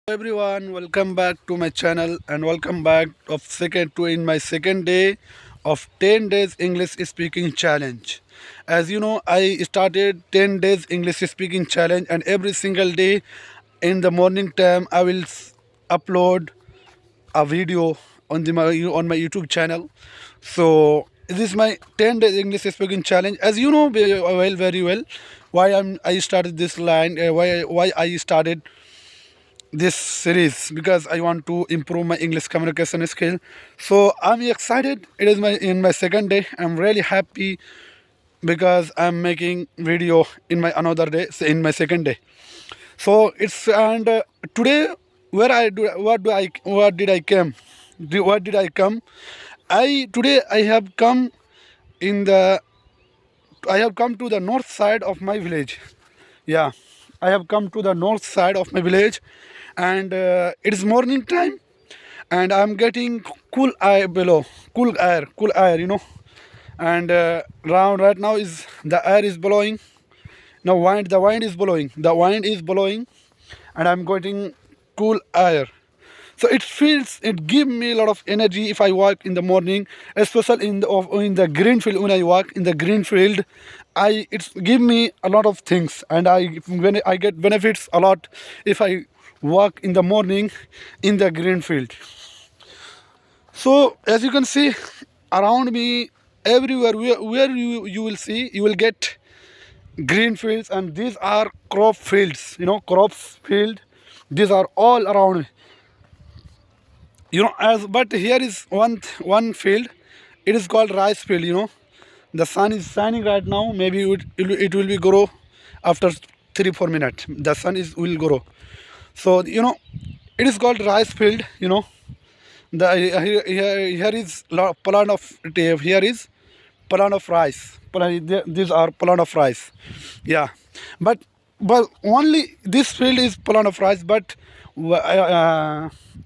Everyone, welcome back to my channel and welcome back of second to in my second day of 10 days English speaking challenge. As you know, I started 10 days English speaking challenge, and every single day in the morning time I will upload a video on on my YouTube channel. So this is my 10 days English speaking challenge. As you know very well why I started this line, why I started this series, because I want to improve my English communication skill. So I'm excited. It is my in my second day. I'm really happy because I'm making video in my another day, so in my second day. So it's and today where I do what did I come? What did I come? I today I have come in the I have come to the north side of my village. Yeah, I have come to the north side of my village, and it is morning time, and I'm getting cool air below, cool air, and round right now is the air is blowing. Now the wind is blowing, and I'm getting cool air. So it give me a lot of energy if I walk in the morning, especially in the green field. When I walk in the green field, it's give me a lot of things, and when I get benefits a lot if I walk in the morning in the green field. So as you can see around me, everywhere where you will see, you will get green fields, and these are crop fields. Crops field. These are all around. As but here is one field. It is called rice field. The sun is shining right now. Maybe it will be grow after 3 4 minutes. The sun is will grow. So it is called rice field. The here is plant of here is plant of rice. These are plant of rice. Yeah, but only this field is plant of rice. But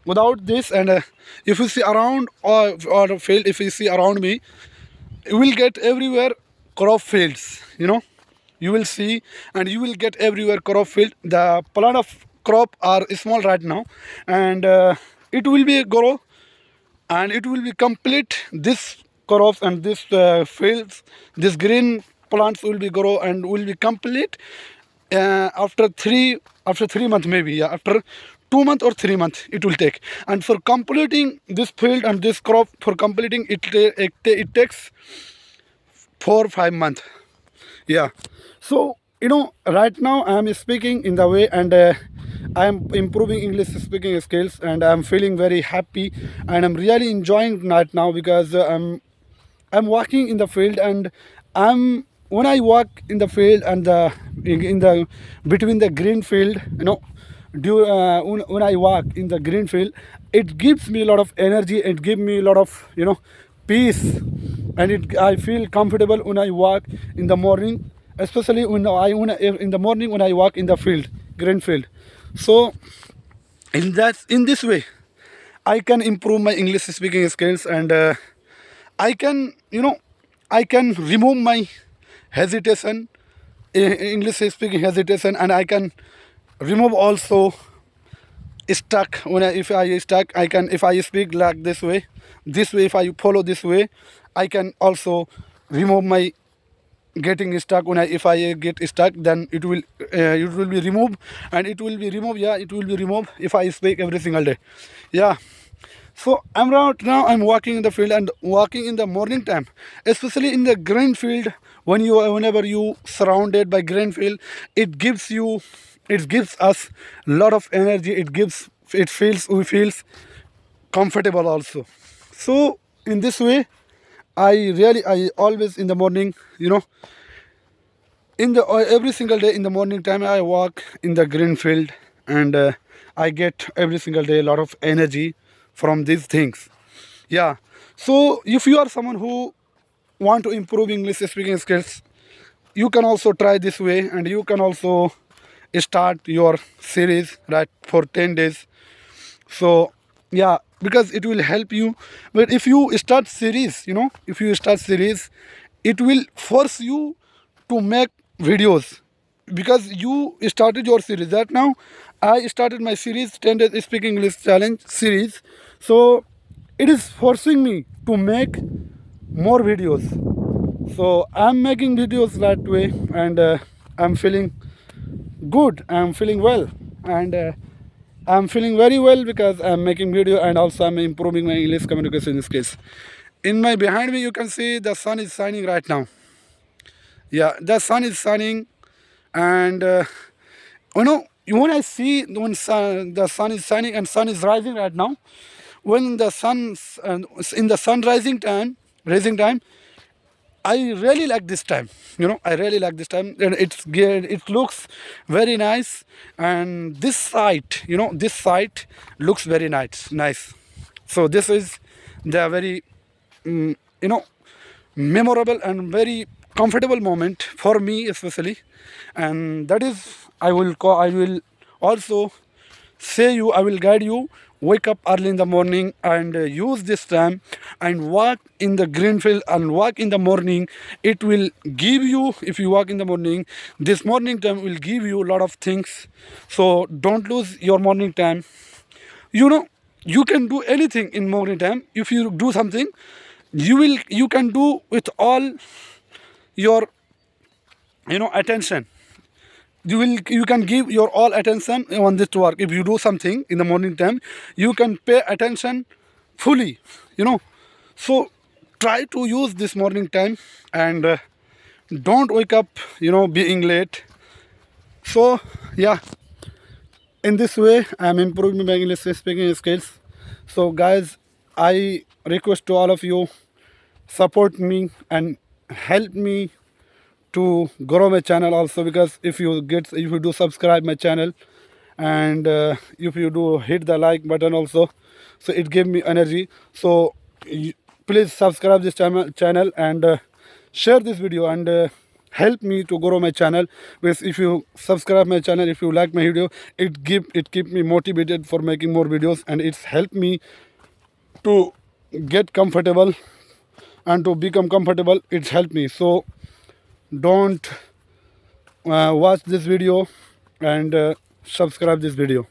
without this, and if you see around or field, if you see around me, you will get everywhere crop fields. You will see, and you will get everywhere crop field. The plant of crop are small right now, and it will be grow, and it will be complete. This crops and this fields, this green plants will be grow and will be complete after 3 months, maybe. Yeah, after 2 months or 3 months it will take. And for completing this field and this crop, for completing it takes 4 5 months. Yeah. So right now I am speaking in the way, and I am improving English speaking skills, and I'm feeling very happy, and I'm really enjoying right now because I'm walking in the field, and I'm when I walk in the field and in the between the green field, when I walk in the green field, it gives me a lot of energy. It gives me a lot of peace, and I feel comfortable when I walk in the morning, especially in the morning when I walk in the field, green field. So in this way, I can improve my English speaking skills, and I can I can remove my hesitation, English speaking hesitation, and I can remove also stuck. If I stuck, I can, if I speak like this way, if I follow this way, I can also remove my getting stuck. If I get stuck, then it will be removed, and it will be removed. Yeah, it will be removed if I speak every single day. Yeah. So I'm walking in the field, and walking in the morning time, especially in the green field. Whenever you surrounded by green field, it gives us a lot of energy. We feels comfortable also. So in this way, I always in the morning, in the every single day in the morning time, I walk in the green field, and I get every single day a lot of energy from these things. Yeah. So if you are someone who want to improve English speaking skills, you can also try this way, and you can also start your series right for 10 days. So yeah, because it will help you. But if you start series, it will force you to make videos. because you started your series. That now I started my series, 10 days speaking English challenge series. So it is forcing me to make more videos. So I'm making videos that way, and I'm feeling good, I'm feeling well, and I'm feeling very well because I'm making video, and also I'm improving my English communication skills. In my behind me you can see the sun is shining right now. Yeah, the sun is shining, and when I see the sun is shining and sun is rising right now, when the sun's in the sun rising time, I really like this time. I really like this time, and it's good. It looks very nice, and this site looks very nice. So this is the very mm, you know memorable and very comfortable moment for me especially, and that is I will also say you, I will guide you. Wake up early in the morning and use this time and walk in the green field and walk in the morning. It will give you, if you walk in the morning, this morning time will give you a lot of things. So don't lose your morning time. You can do anything in morning time. If you do something, you can do with all your attention. You can give your all attention on this work. If you do something in the morning time, you can pay attention fully. So try to use this morning time, and don't wake up being late. So yeah, in this way I'm improving my English speaking skills. So guys, I request to all of you, support me and help me to grow my channel also, because if you do subscribe my channel, and if you do hit the like button also, so it give me energy. So please subscribe this channel and share this video, and help me to grow my channel. Because if you subscribe my channel, if you like my video, it keep me motivated for making more videos, and it's helped me to get comfortable and to become comfortable. It's helped me. So don't watch this video and subscribe this video.